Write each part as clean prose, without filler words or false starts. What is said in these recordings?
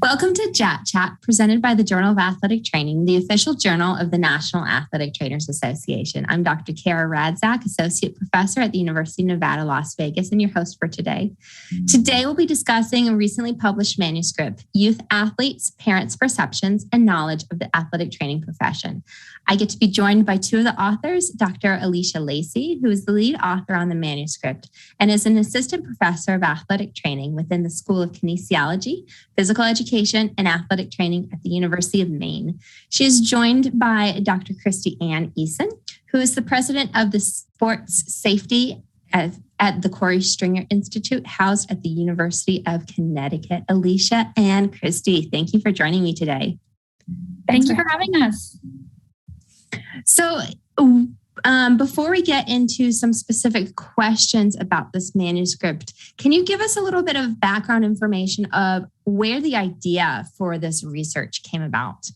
Welcome to JAT Chat, presented by the Journal of Athletic Training, the official journal of the National Athletic Trainers Association. I'm Dr. Radzak, Associate Professor at the University of Nevada, Las Vegas, and your host for today. Today, we'll be discussing a recently published manuscript, Youth Athletes, Parents' Perceptions, and Knowledge of the Athletic Training Profession. I get to be joined by two of the authors, Dr. Alicia Lacy, who is the lead author on the manuscript and is an assistant professor of athletic training within the School of Kinesiology, Physical Education, and Athletic Training at the University of Maine. She is joined by Dr. Christianne Eason, who is the president of the Sports Safety at the Korey Stringer Institute, housed at the University of Connecticut. Alicia and Christy, thank you for joining me today. Thank you for having us. So before we get into some specific questions about this manuscript, can you give us a little bit of background information of where the idea for this research came about?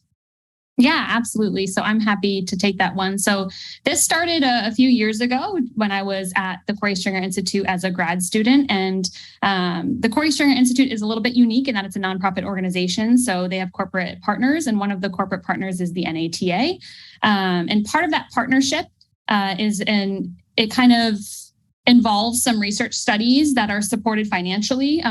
Yeah, absolutely. So I'm happy to take that one. So this started a few years ago when I was at the Korey Stringer Institute as a grad student. And the Korey Stringer Institute is a little bit unique in that it's a nonprofit organization. So they have corporate partners, and one of the corporate partners is the NATA. And part of that partnership it kind of involves some research studies that are supported financially,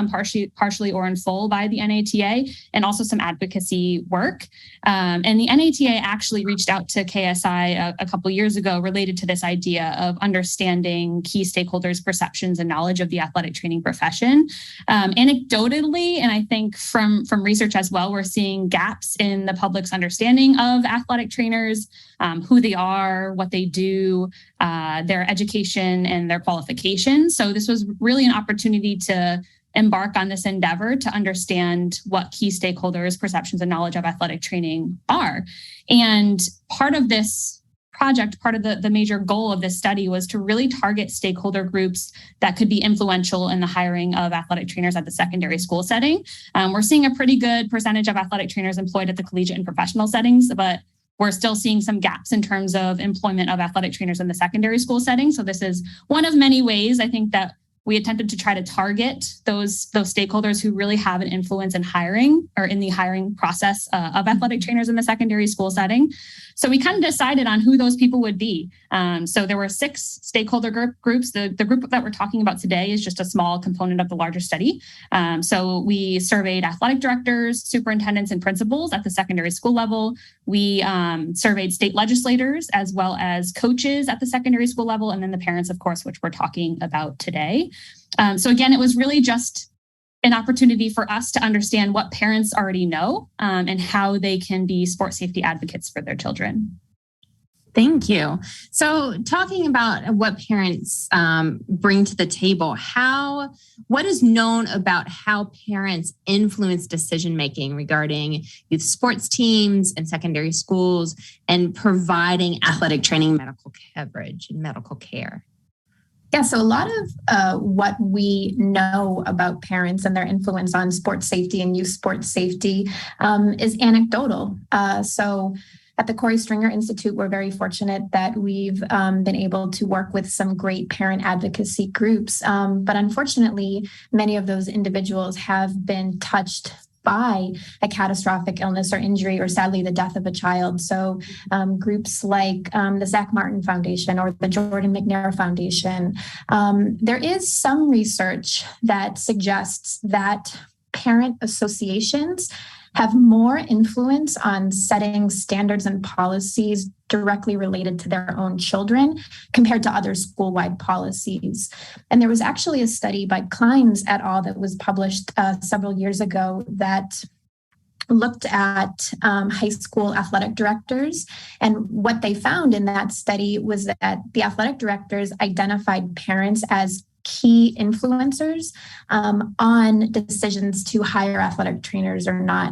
partially or in full by the NATA, and also some advocacy work. And the NATA actually reached out to KSI a couple years ago related to this idea of understanding key stakeholders' perceptions and knowledge of the athletic training profession. Anecdotally, and I think from research as well, we're seeing gaps in the public's understanding of athletic trainers, who they are, what they do, their education, and their qualifications. So this was really an opportunity to embark on this endeavor to understand what key stakeholders' perceptions and knowledge of athletic training are. And part of this project, part of the major goal of this study was to really target stakeholder groups that could be influential in the hiring of athletic trainers at the secondary school setting. We're seeing a pretty good percentage of athletic trainers employed at the collegiate and professional settings, but we're still seeing some gaps in terms of employment of athletic trainers in the secondary school setting. So this is one of many ways I think that we attempted to try to target those stakeholders who really have an influence in hiring or in the hiring process of athletic trainers in the secondary school setting. So we kind of decided on who those people would be. So there were 6 stakeholder groups. The group that we're talking about today is just a small component of the larger study. So we surveyed athletic directors, superintendents, and principals at the secondary school level. We surveyed state legislators as well as coaches at the secondary school level, and then the parents, of course, which we're talking about today. So again, it was really just an opportunity for us to understand what parents already know and how they can be sports safety advocates for their children. Thank you. So talking about what parents bring to the table, what is known about how parents influence decision-making regarding youth sports teams and secondary schools and providing athletic training, medical coverage, and medical care? Yeah, so a lot of what we know about parents and their influence on sports safety and youth sports safety is anecdotal. So at the Korey Stringer Institute, we're very fortunate that we've been able to work with some great parent advocacy groups. But unfortunately, many of those individuals have been touched by a catastrophic illness or injury, or sadly the death of a child. So groups like the Zach Martin Foundation or the Jordan McNair Foundation, there is some research that suggests that parent associations have more influence on setting standards and policies directly related to their own children compared to other school-wide policies. And there was actually a study by Kleins et al. That was published several years ago that looked at high school athletic directors. And what they found in that study was that the athletic directors identified parents as key influencers on decisions to hire athletic trainers or not.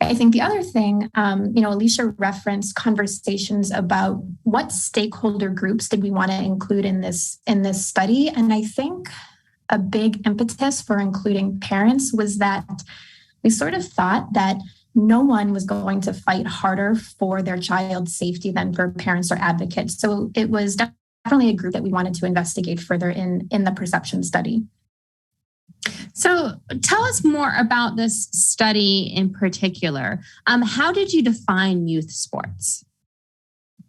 I think the other thing, Alicia referenced conversations about what stakeholder groups did we want to include in this study. And I think a big impetus for including parents was that we sort of thought that no one was going to fight harder for their child's safety than for parents or advocates. So it was definitely a group that we wanted to investigate further in the perception study. So tell us more about this study in particular. How did you define youth sports?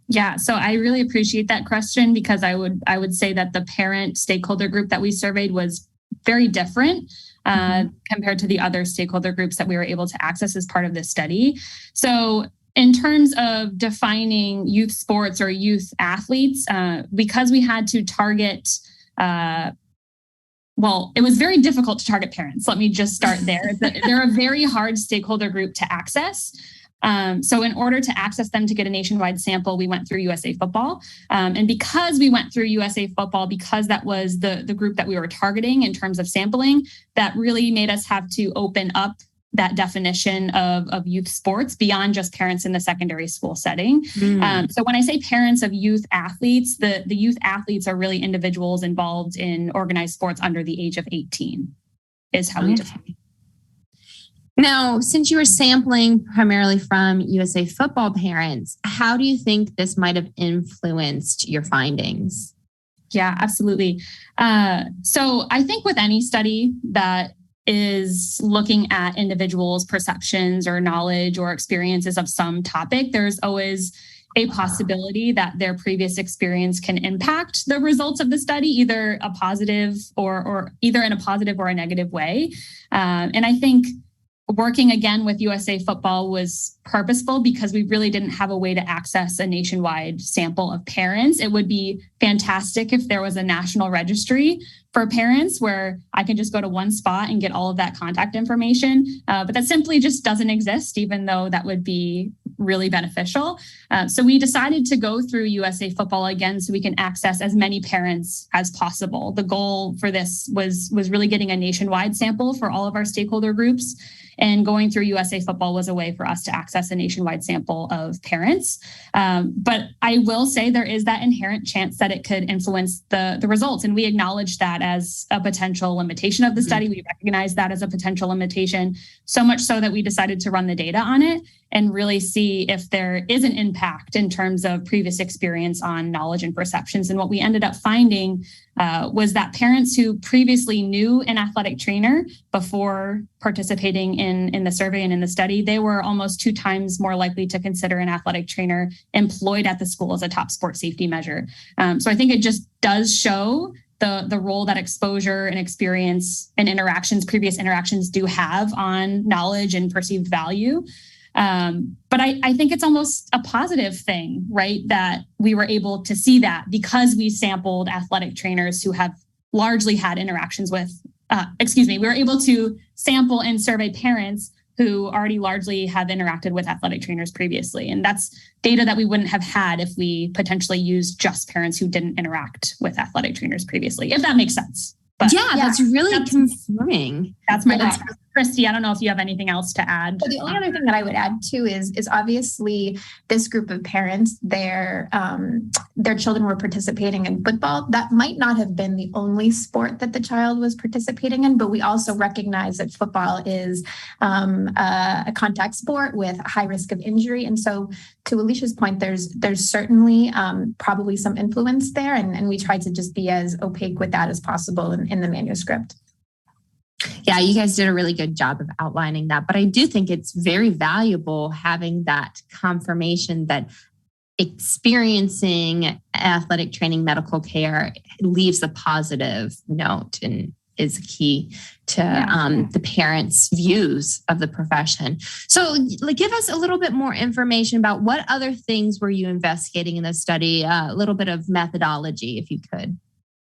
Yeah, so I really appreciate that question because I would say that the parent stakeholder group that we surveyed was very different compared to the other stakeholder groups that we were able to access as part of this study. So in terms of defining youth sports or youth athletes, because we had to target, it was very difficult to target parents. Let me just start there. They're a very hard stakeholder group to access. So in order to access them to get a nationwide sample, we went through USA Football. And because we went through USA Football, because that was the group that we were targeting in terms of sampling, that really made us have to open up that definition of youth sports beyond just parents in the secondary school setting. So when I say parents of youth athletes, the youth athletes are really individuals involved in organized sports under the age of 18 is how we define it. Now, since you were sampling primarily from USA Football parents, how do you think this might have influenced your findings? Yeah, absolutely. So I think with any study that is looking at individuals' perceptions or knowledge or experiences of some topic, there's always a possibility that their previous experience can impact the results of the study, either a positive or either in a positive or a negative way. And I think working again with USA Football was purposeful because we really didn't have a way to access a nationwide sample of parents. It would be fantastic if there was a national registry for parents where I can just go to one spot and get all of that contact information. But that simply just doesn't exist, even though that would be really beneficial. So we decided to go through USA Football again so we can access as many parents as possible. The goal for this was really getting a nationwide sample for all of our stakeholder groups. And going through USA Football was a way for us to access a nationwide sample of parents. But I will say there is that inherent chance that it could influence the results. And we acknowledge that as a potential limitation of the study. We recognize that as a potential limitation, so much so that we decided to run the data on it and really see if there is an impact in terms of previous experience on knowledge and perceptions. And what we ended up finding was that parents who previously knew an athletic trainer before participating in the survey and in the study, they were almost 2 times more likely to consider an athletic trainer employed at the school as a top sports safety measure. So I think it just does show the role that exposure and experience and previous interactions do have on knowledge and perceived value. But I think it's almost a positive thing, right? That we were able to see that because we sampled athletic trainers who have largely had interactions with, we were able to sample and survey parents who already largely have interacted with athletic trainers previously. And that's data that we wouldn't have had if we potentially used just parents who didn't interact with athletic trainers previously, if that makes sense. But that's really confirming. That's my thought. Christy, I don't know if you have anything else to add. So the only other thing that I would add too is obviously this group of parents, their children were participating in football. That might not have been the only sport that the child was participating in, but we also recognize that football is a contact sport with a high risk of injury. And so to Alicia's point, there's certainly probably some influence there. And we tried to just be as opaque with that as possible in the manuscript. Yeah, you guys did a really good job of outlining that. But I do think it's very valuable having that confirmation that experiencing athletic training medical care leaves a positive note and is key to the parents' views of the profession. So give us a little bit more information about what other things were you investigating in this study, a little bit of methodology, if you could.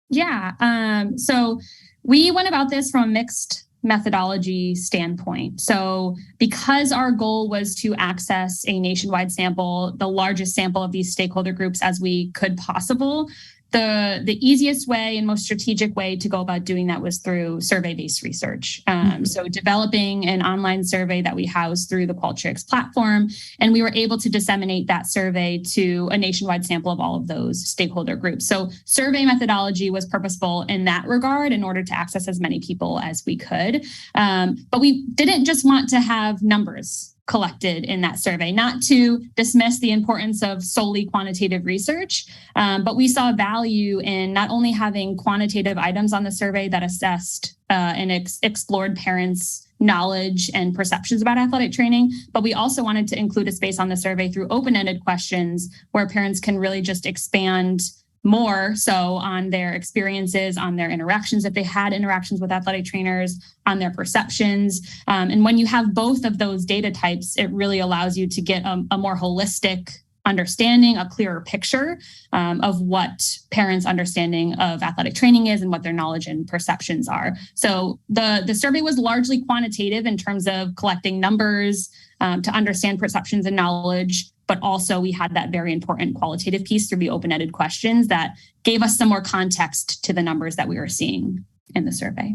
Yeah. So we went about this from a mixed methodology standpoint. So because our goal was to access a nationwide sample, the largest sample of these stakeholder groups as we could possible, the easiest way and most strategic way to go about doing that was through survey-based research. So developing an online survey that we house through the Qualtrics platform, and we were able to disseminate that survey to a nationwide sample of all of those stakeholder groups. So survey methodology was purposeful in that regard in order to access as many people as we could. But we didn't just want to have numbers collected in that survey, not to dismiss the importance of solely quantitative research, but we saw value in not only having quantitative items on the survey that assessed and explored parents' knowledge and perceptions about athletic training. But we also wanted to include a space on the survey through open-ended questions where parents can really just expand more so on their experiences, on their interactions, if they had interactions with athletic trainers, on their perceptions. And when you have both of those data types, it really allows you to get a more holistic understanding, a clearer picture of what parents' understanding of athletic training is and what their knowledge and perceptions are. So the survey was largely quantitative in terms of collecting numbers to understand perceptions and knowledge, but also we had that very important qualitative piece through the open-ended questions that gave us some more context to the numbers that we were seeing in the survey.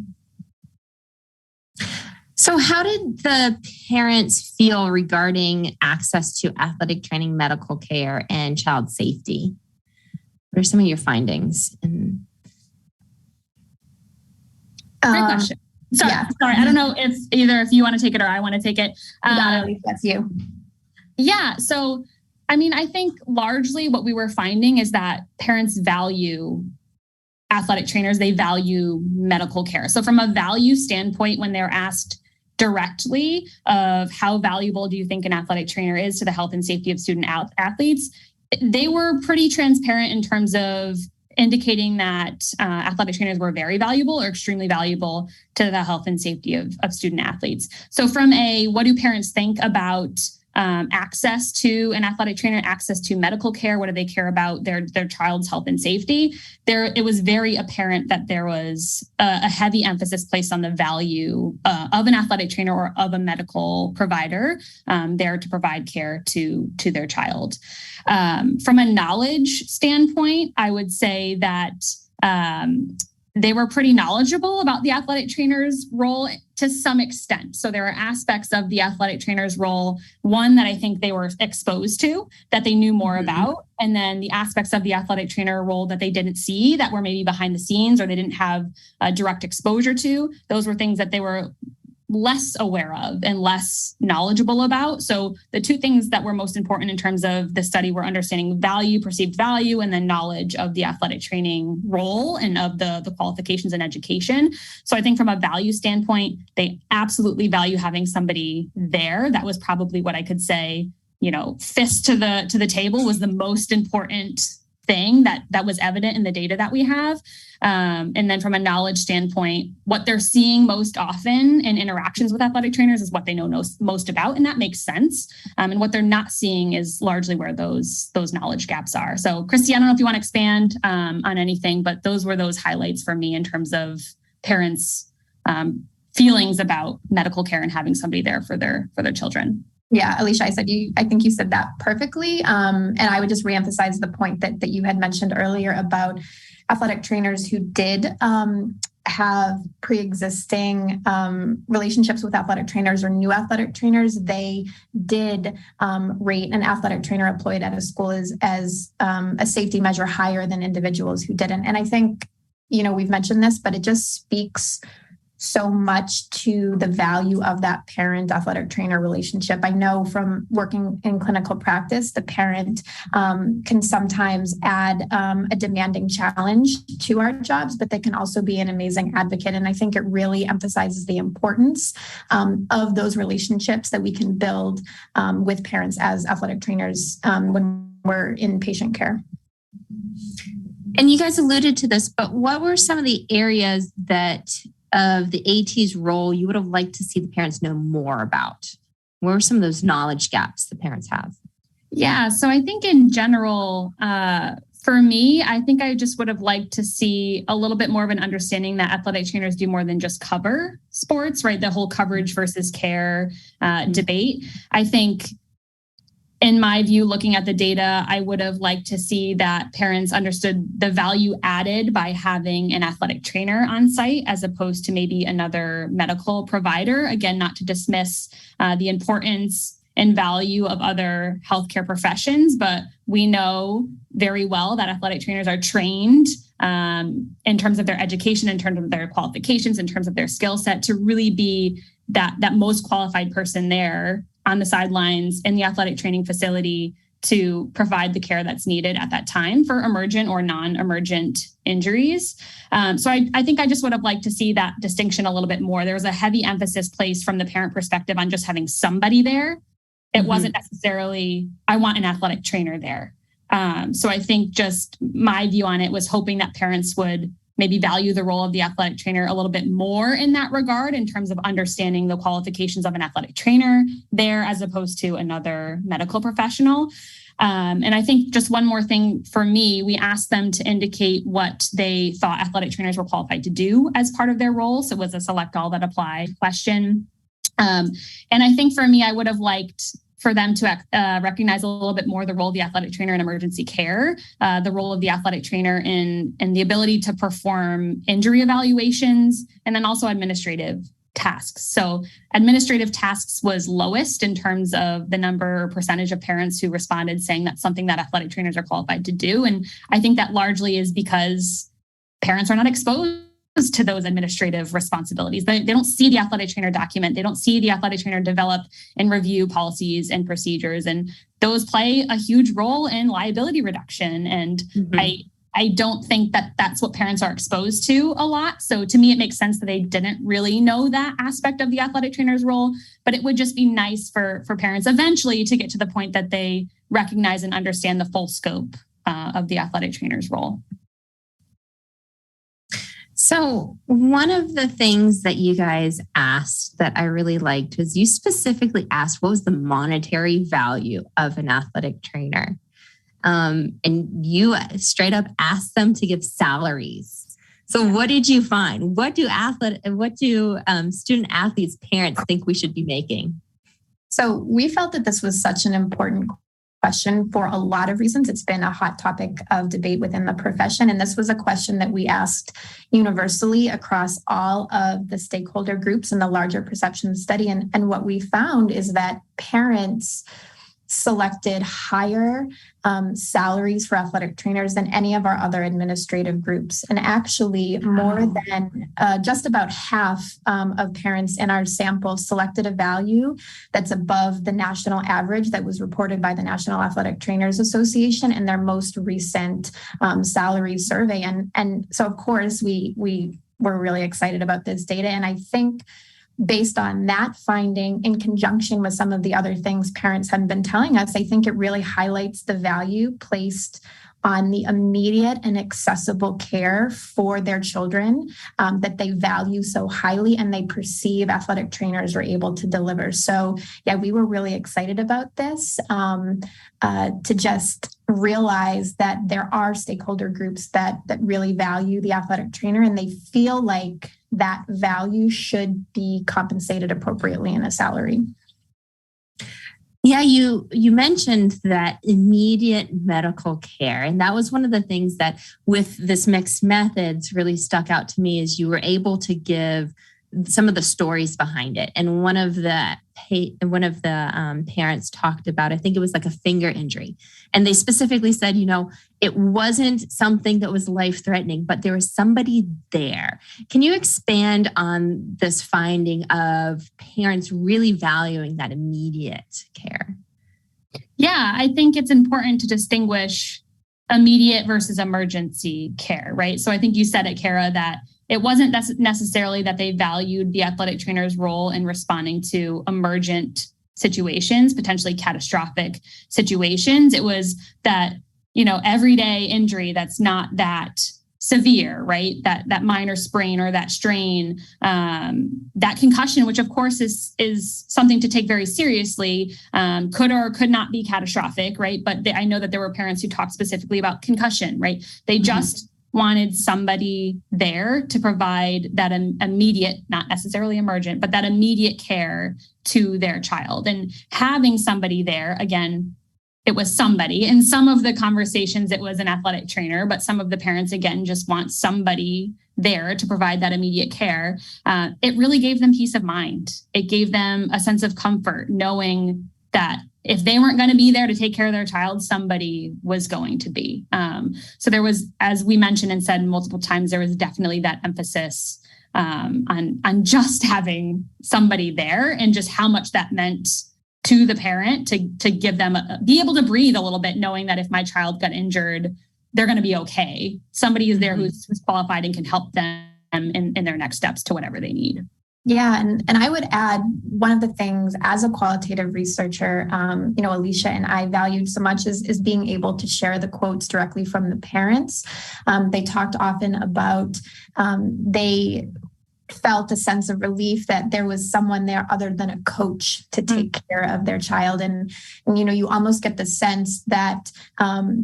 So how did the parents feel regarding access to athletic training, medical care, and child safety? What are some of your findings? Great question. Sorry, I don't know if you want to take it or I want to take it. That's you. Yeah. So, I think largely what we were finding is that parents value athletic trainers. They value medical care. So from a value standpoint, when they're asked directly of how valuable do you think an athletic trainer is to the health and safety of student athletes, they were pretty transparent in terms of indicating that athletic trainers were very valuable or extremely valuable to the health and safety of student athletes. So from what do parents think about access to an athletic trainer, access to medical care, what do they care about their child's health and safety? It was very apparent that there was a heavy emphasis placed on the value of an athletic trainer or of a medical provider there to provide care to their child. From a knowledge standpoint, I would say that they were pretty knowledgeable about the athletic trainer's role to some extent. So there are aspects of the athletic trainer's role, one that I think they were exposed to, that they knew more about, and then the aspects of the athletic trainer role that they didn't see, that were maybe behind the scenes or they didn't have direct exposure to. Those were things that they were less aware of and less knowledgeable about. So the two things that were most important in terms of the study were understanding value, perceived value, and then knowledge of the athletic training role and of the qualifications and education. So I think from a value standpoint, they absolutely value having somebody there. That was probably what I could say, fist to the table was the most important thing that was evident in the data that we have. And then from a knowledge standpoint, what they're seeing most often in interactions with athletic trainers is what they know most about, and that makes sense. And what they're not seeing is largely where those knowledge gaps are. So Christy, I don't know if you want to expand on anything, but those were those highlights for me in terms of parents' feelings about medical care and having somebody there for their children. Yeah, Alicia, I think you said that perfectly. And I would just reemphasize the point that you had mentioned earlier about athletic trainers who did have pre-existing relationships with athletic trainers or new athletic trainers. They did rate an athletic trainer employed at a school as a safety measure higher than individuals who didn't. And I think, we've mentioned this, but it just speaks so much to the value of that parent athletic trainer relationship. I know from working in clinical practice, the parent can sometimes add a demanding challenge to our jobs, but they can also be an amazing advocate. And I think it really emphasizes the importance of those relationships that we can build with parents as athletic trainers when we're in patient care. And you guys alluded to this, but what were some of the areas of the AT's role you would have liked to see the parents know more about? What are some of those knowledge gaps the parents have? Yeah, so I think in general, for me, I think I just would have liked to see a little bit more of an understanding that athletic trainers do more than just cover sports, right? The whole coverage versus care debate. I think in my view, looking at the data, I would have liked to see that parents understood the value added by having an athletic trainer on site as opposed to maybe another medical provider. Again, not to dismiss the importance and value of other healthcare professions, but we know very well that athletic trainers are trained in terms of their education, in terms of their qualifications, in terms of their skill set to really be that most qualified person there on the sidelines in the athletic training facility to provide the care that's needed at that time for emergent or non-emergent injuries. So I think I just would have liked to see that distinction a little bit more. There was a heavy emphasis placed from the parent perspective on just having somebody there. It wasn't necessarily, I want an athletic trainer there. So I think just my view on it was hoping that parents would maybe value the role of the athletic trainer a little bit more in that regard, in terms of understanding the qualifications of an athletic trainer there as opposed to another medical professional. And I think just one more thing for me, we asked them to indicate what they thought athletic trainers were qualified to do as part of their role. So it was a select all that apply question. And I think for me, I would have liked for them to recognize a little bit more the role of the athletic trainer in emergency care, the role of the athletic trainer in the ability to perform injury evaluations, and then also administrative tasks. So administrative tasks was lowest in terms of the number or percentage of parents who responded saying that's something that athletic trainers are qualified to do. And I think that largely is because parents are not exposed to those administrative responsibilities. They don't see the athletic trainer document. They don't see the athletic trainer develop and review policies and procedures. And those play a huge role in liability reduction. And I don't think that that's what parents are exposed to a lot. So to me, it makes sense that they didn't really know that aspect of the athletic trainer's role, but it would just be nice for parents eventually to get to the point that they recognize and understand the full scope of the athletic trainer's role. So one of the things that you guys asked that I really liked was you specifically asked what was the monetary value of an athletic trainer. And you straight up asked them to give salaries. So what did you find? What do student athletes' parents think we should be making? So we felt that this was such an important question for a lot of reasons. It's been a hot topic of debate within the profession. And this was a question that we asked universally across all of the stakeholder groups in the larger perception study. And what we found is that parents selected higher salaries for athletic trainers than any of our other administrative groups. And actually more than just about half of parents in our sample selected a value that's above the national average that was reported by the National Athletic Trainers Association in their most recent salary survey. And so of course we were really excited about this data. And I think based on that finding, in conjunction with some of the other things parents have been telling us, I think it really highlights the value placed on the immediate and accessible care for their children that they value so highly and they perceive athletic trainers are able to deliver. So yeah, we were really excited about this to just realize that there are stakeholder groups that really value the athletic trainer and they feel like that value should be compensated appropriately in a salary. Yeah, you mentioned that immediate medical care. And that was one of the things that with this mixed methods really stuck out to me is you were able to give some of the stories behind it. And one of the parents talked about, I think it was like a finger injury. And they specifically said, it wasn't something that was life-threatening, but there was somebody there. Can you expand on this finding of parents really valuing that immediate care? Yeah, I think it's important to distinguish immediate versus emergency care, right? So I think you said it, Kara, that it wasn't necessarily that they valued the athletic trainer's role in responding to emergent situations, potentially catastrophic situations. It was that, everyday injury that's not that severe, right? That minor sprain or that strain, that concussion, which of course is something to take very seriously, could or could not be catastrophic, right? But I know that there were parents who talked specifically about concussion, right? They just wanted somebody there to provide that immediate, not necessarily emergent, but that immediate care to their child. And having somebody there, again, it was somebody. In some of the conversations, it was an athletic trainer, but some of the parents, again, just want somebody there to provide that immediate care. It really gave them peace of mind. It gave them a sense of comfort, knowing that if they weren't going to be there to take care of their child, somebody was going to be. So there was, as we mentioned and said multiple times, there was definitely that emphasis on just having somebody there and just how much that meant to the parent to give them be able to breathe a little bit, knowing that if my child got injured, they're going to be okay. Somebody is there who's qualified and can help them in their next steps to whatever they need. Yeah, and I would add one of the things as a qualitative researcher, Alicia and I valued so much is being able to share the quotes directly from the parents. They talked often about they felt a sense of relief that there was someone there other than a coach to take care of their child. And you almost get the sense that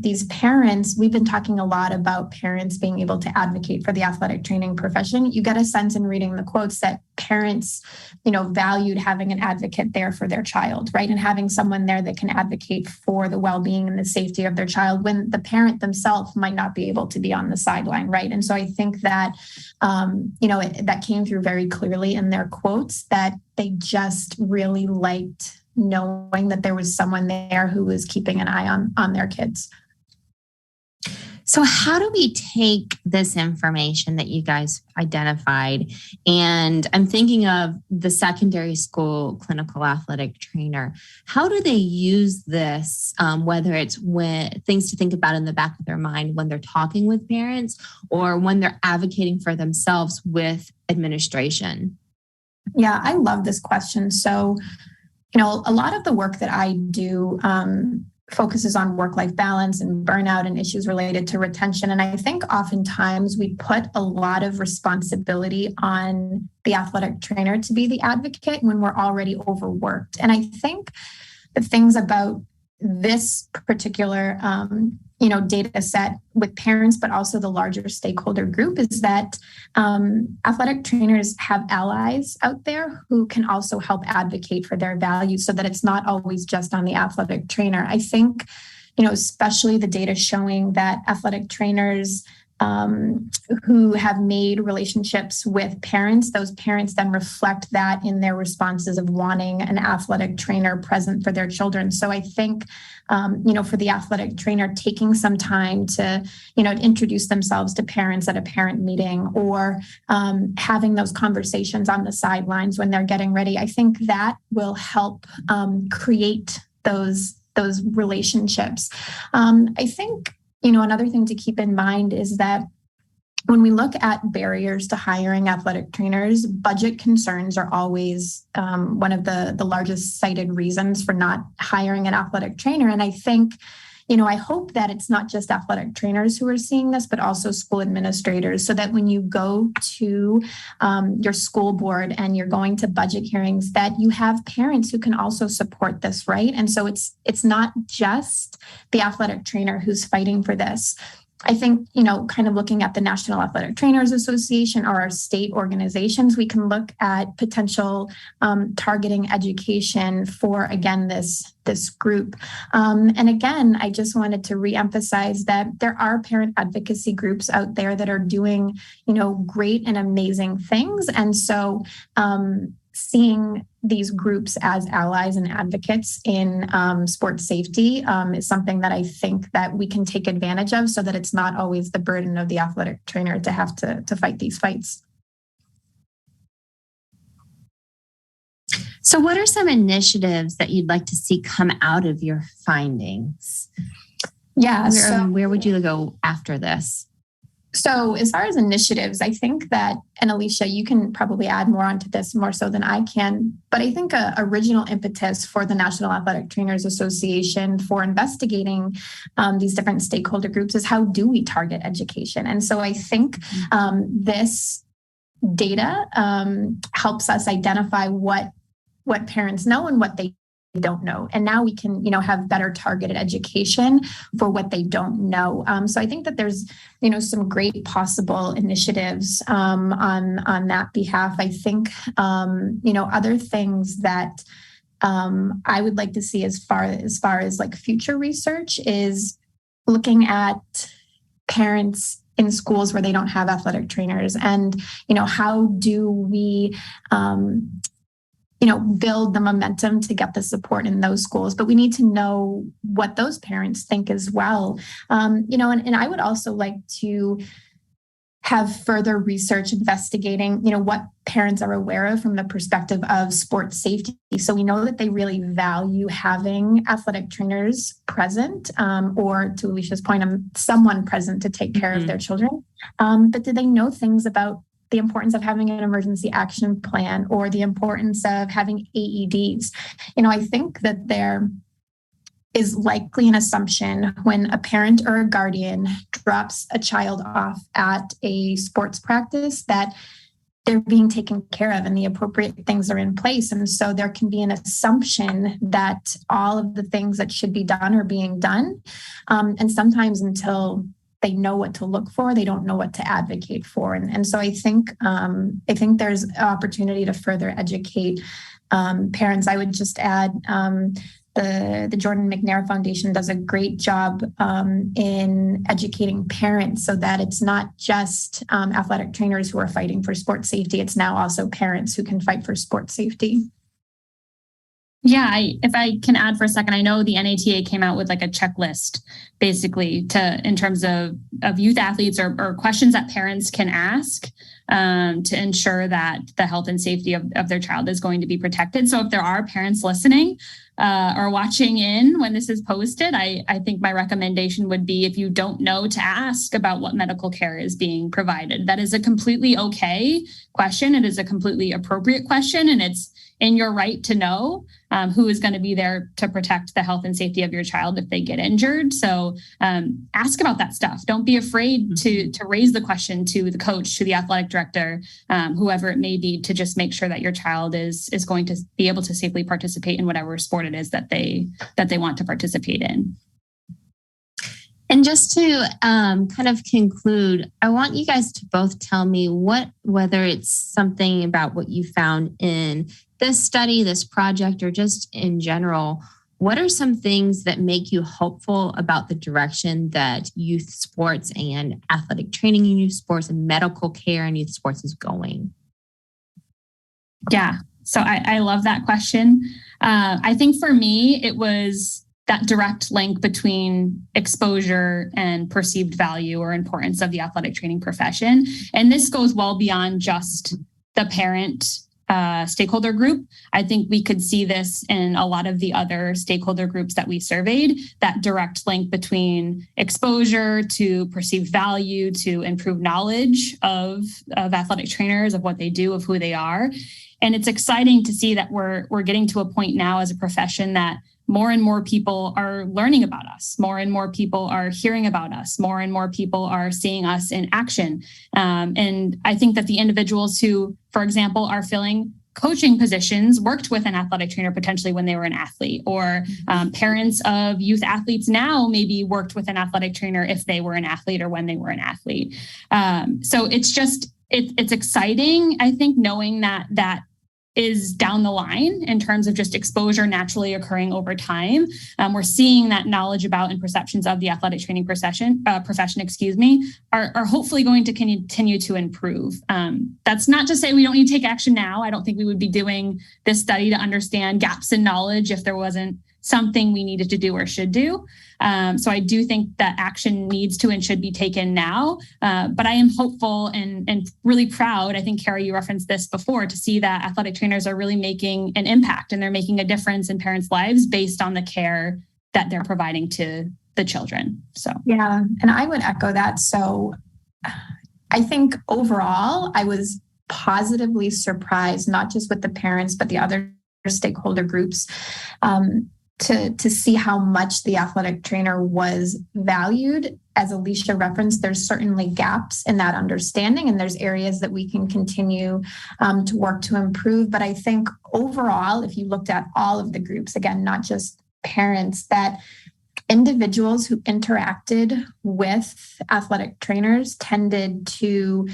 these parents, we've been talking a lot about parents being able to advocate for the athletic training profession. You get a sense in reading the quotes that parents, valued having an advocate there for their child, right? And having someone there that can advocate for the well-being and the safety of their child when the parent themselves might not be able to be on the sideline, right? And so I think that, that came through very clearly in their quotes, that they just really liked knowing that there was someone there who was keeping an eye on their kids. So how do we take this information that you guys identified? And I'm thinking of the secondary school clinical athletic trainer. How do they use this, whether it's things to think about in the back of their mind when they're talking with parents or when they're advocating for themselves with administration? Yeah, I love this question. So, a lot of the work that I do focuses on work-life balance and burnout and issues related to retention. And I think oftentimes we put a lot of responsibility on the athletic trainer to be the advocate when we're already overworked. And I think the things about this particular, data set with parents, but also the larger stakeholder group is that athletic trainers have allies out there who can also help advocate for their values so that it's not always just on the athletic trainer. I think, especially the data showing that athletic trainers who have made relationships with parents, those parents then reflect that in their responses of wanting an athletic trainer present for their children. So I think, for the athletic trainer, taking some time to, introduce themselves to parents at a parent meeting or having those conversations on the sidelines when they're getting ready, I think that will help create those relationships. I think, another thing to keep in mind is that when we look at barriers to hiring athletic trainers, budget concerns are always one of the largest cited reasons for not hiring an athletic trainer. And I think, I hope that it's not just athletic trainers who are seeing this, but also school administrators, so that when you go to your school board and you're going to budget hearings, that you have parents who can also support this, right? And so it's not just the athletic trainer who's fighting for this. I think, kind of looking at the National Athletic Trainers Association or our state organizations, we can look at potential targeting education for, again, this group. And again, I just wanted to reemphasize that there are parent advocacy groups out there that are doing, great and amazing things. And so seeing these groups as allies and advocates in sports safety is something that I think that we can take advantage of so that it's not always the burden of the athletic trainer to have to fight these fights. So what are some initiatives that you'd like to see come out of your findings? Yeah. Where would you go after this? So as far as initiatives, I think that, and Alicia, you can probably add more onto this more so than I can, but I think a original impetus for the National Athletic Trainers Association for investigating these different stakeholder groups is how do we target education? And so I think this data helps us identify what parents know and what they don't know. And now we can, have better targeted education for what they don't know. So I think that there's, some great possible initiatives on that behalf. I think, other things that I would like to see as far as like future research is looking at parents in schools where they don't have athletic trainers and, how do we build the momentum to get the support in those schools. But we need to know what those parents think as well. And I would also like to have further research investigating, what parents are aware of from the perspective of sports safety. So we know that they really value having athletic trainers present, or to Alicia's point, someone present to take care of their children. But do they know things about the importance of having an emergency action plan or the importance of having AEDs? I think that there is likely an assumption when a parent or a guardian drops a child off at a sports practice that they're being taken care of and the appropriate things are in place. And so there can be an assumption that all of the things that should be done are being done. And sometimes until they know what to look for, they don't know what to advocate for. And so I think there's an opportunity to further educate parents. I would just add, the Jordan McNair Foundation does a great job in educating parents so that it's not just athletic trainers who are fighting for sports safety. It's now also parents who can fight for sports safety. Yeah, if I can add for a second, I know the NATA came out with like a checklist, basically, in terms of youth athletes or questions that parents can ask to ensure that the health and safety of their child is going to be protected. So if there are parents listening or watching in when this is posted, I think my recommendation would be, if you don't know, to ask about what medical care is being provided. That is a completely okay question. It is a completely appropriate question, and it's in your right to know who is going to be there to protect the health and safety of your child if they get injured. So ask about that stuff. Don't be afraid to raise the question to the coach, to the athletic director, whoever it may be, to just make sure that your child is going to be able to safely participate in whatever sport it is that they want to participate in. And just to kind of conclude, I want you guys to both tell me whether it's something about what you found in this study, this project, or just in general, what are some things that make you hopeful about the direction that youth sports and athletic training in youth sports and medical care in youth sports is going? Yeah, so I love that question. I think for me, it was that direct link between exposure and perceived value or importance of the athletic training profession. And this goes well beyond just the parent stakeholder group. I think we could see this in a lot of the other stakeholder groups that we surveyed, that direct link between exposure to perceived value, to improved knowledge of athletic trainers, of what they do, of who they are. And it's exciting to see that we're getting to a point now as a profession that more and more people are learning about us. More and more people are hearing about us. More and more people are seeing us in action. And I think that the individuals who, for example, are filling coaching positions worked with an athletic trainer potentially when they were an athlete, or parents of youth athletes now maybe worked with an athletic trainer if they were an athlete or when they were an athlete. So it's exciting, I think, knowing that is down the line in terms of just exposure naturally occurring over time. We're seeing that knowledge about and perceptions of the athletic training profession, are hopefully going to continue to improve. That's not to say we don't need to take action now. I don't think we would be doing this study to understand gaps in knowledge if there wasn't something we needed to do or should do. So I do think that action needs to and should be taken now. But I am hopeful and really proud. I think, Korey, you referenced this before, to see that athletic trainers are really making an impact and they're making a difference in parents' lives based on the care that they're providing to the children. So yeah, and I would echo that. So I think overall, I was positively surprised, not just with the parents, but the other stakeholder groups, to see how much the athletic trainer was valued. As Alicia referenced, there's certainly gaps in that understanding, and there's areas that we can continue to work to improve. But I think overall, if you looked at all of the groups, again, not just parents, that individuals who interacted with athletic trainers tended to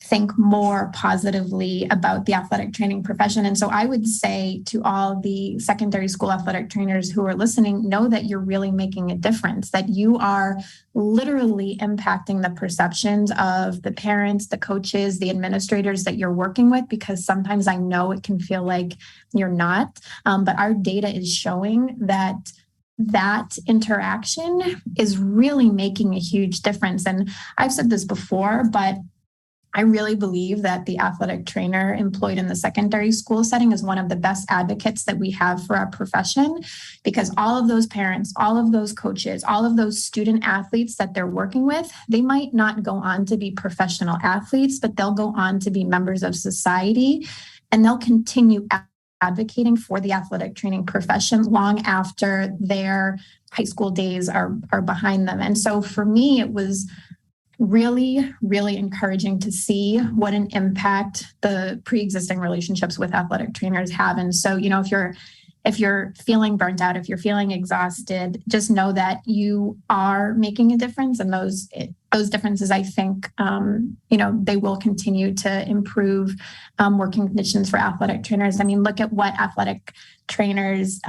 think more positively about the athletic training profession. And so I would say to all the secondary school athletic trainers who are listening, know that you're really making a difference, that you are literally impacting the perceptions of the parents, the coaches, the administrators that you're working with, because sometimes I know it can feel like you're not. But our data is showing that interaction is really making a huge difference. And I've said this before, but I really believe that the athletic trainer employed in the secondary school setting is one of the best advocates that we have for our profession, because all of those parents, all of those coaches, all of those student athletes that they're working with, they might not go on to be professional athletes, but they'll go on to be members of society, and they'll continue advocating for the athletic training profession long after their high school days are behind them. And so for me, it was really, really encouraging to see what an impact the pre-existing relationships with athletic trainers have. And so, if you're feeling burnt out, if you're feeling exhausted, just know that you are making a difference. And those differences, I think, they will continue to improve working conditions for athletic trainers. I mean, look at what athletic trainers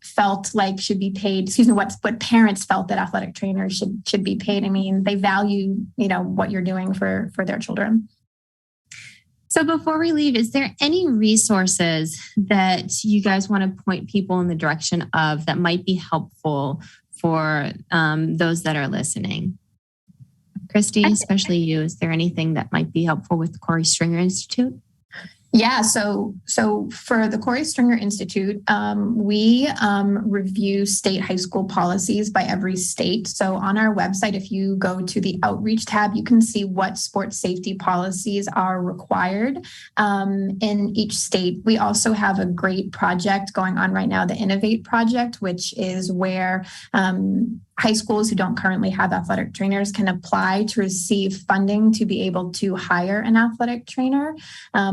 felt like should be paid. What parents felt that athletic trainers should be paid. I mean, they value, what you're doing for their children. So before we leave, is there any resources that you guys want to point people in the direction of that might be helpful for those that are listening? Christy, especially you, is there anything that might be helpful with the Korey Stringer Institute? Yeah, so for the Korey Stringer Institute, we review state high school policies by every state. So on our website, if you go to the outreach tab, you can see what sports safety policies are required in each state. We also have a great project going on right now, the Innovate Project, which is where high schools who don't currently have athletic trainers can apply to receive funding to be able to hire an athletic trainer.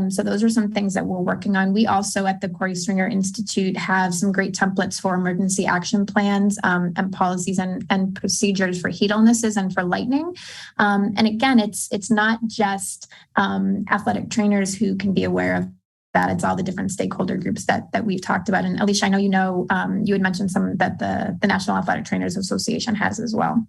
So those are some things that we're working on. We also at the Korey Stringer Institute have some great templates for emergency action plans and policies and procedures for heat illnesses and for lightning. And again, it's not just athletic trainers who can be aware of that. It's all the different stakeholder groups that we've talked about. And Alicia, I know you had mentioned some that the National Athletic Trainers Association has as well.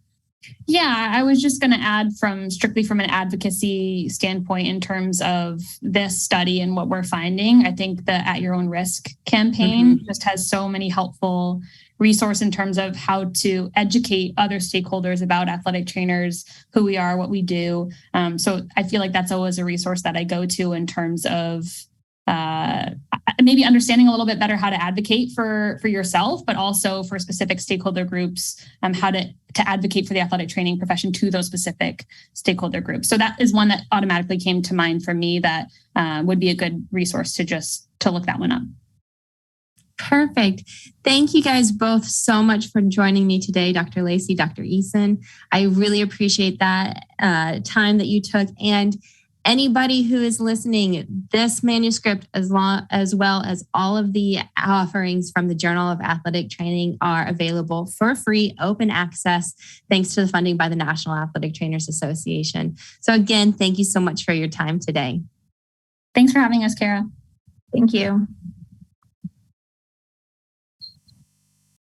Yeah, I was just going to add strictly from an advocacy standpoint in terms of this study and what we're finding. I think the At Your Own Risk campaign just has so many helpful resources in terms of how to educate other stakeholders about athletic trainers, who we are, what we do. So I feel like that's always a resource that I go to in terms of maybe understanding a little bit better how to advocate for yourself, but also for specific stakeholder groups, how to advocate for the athletic training profession to those specific stakeholder groups. So that is one that automatically came to mind for me that would be a good resource to look that one up. Perfect. Thank you guys both so much for joining me today, Dr. Lacy, Dr. Eason. I really appreciate that time that you took. And anybody who is listening, this manuscript, as well as all of the offerings from the Journal of Athletic Training, are available for free, open access, thanks to the funding by the National Athletic Trainers Association. So again, thank you so much for your time today. Thanks for having us, Kara. Thank you.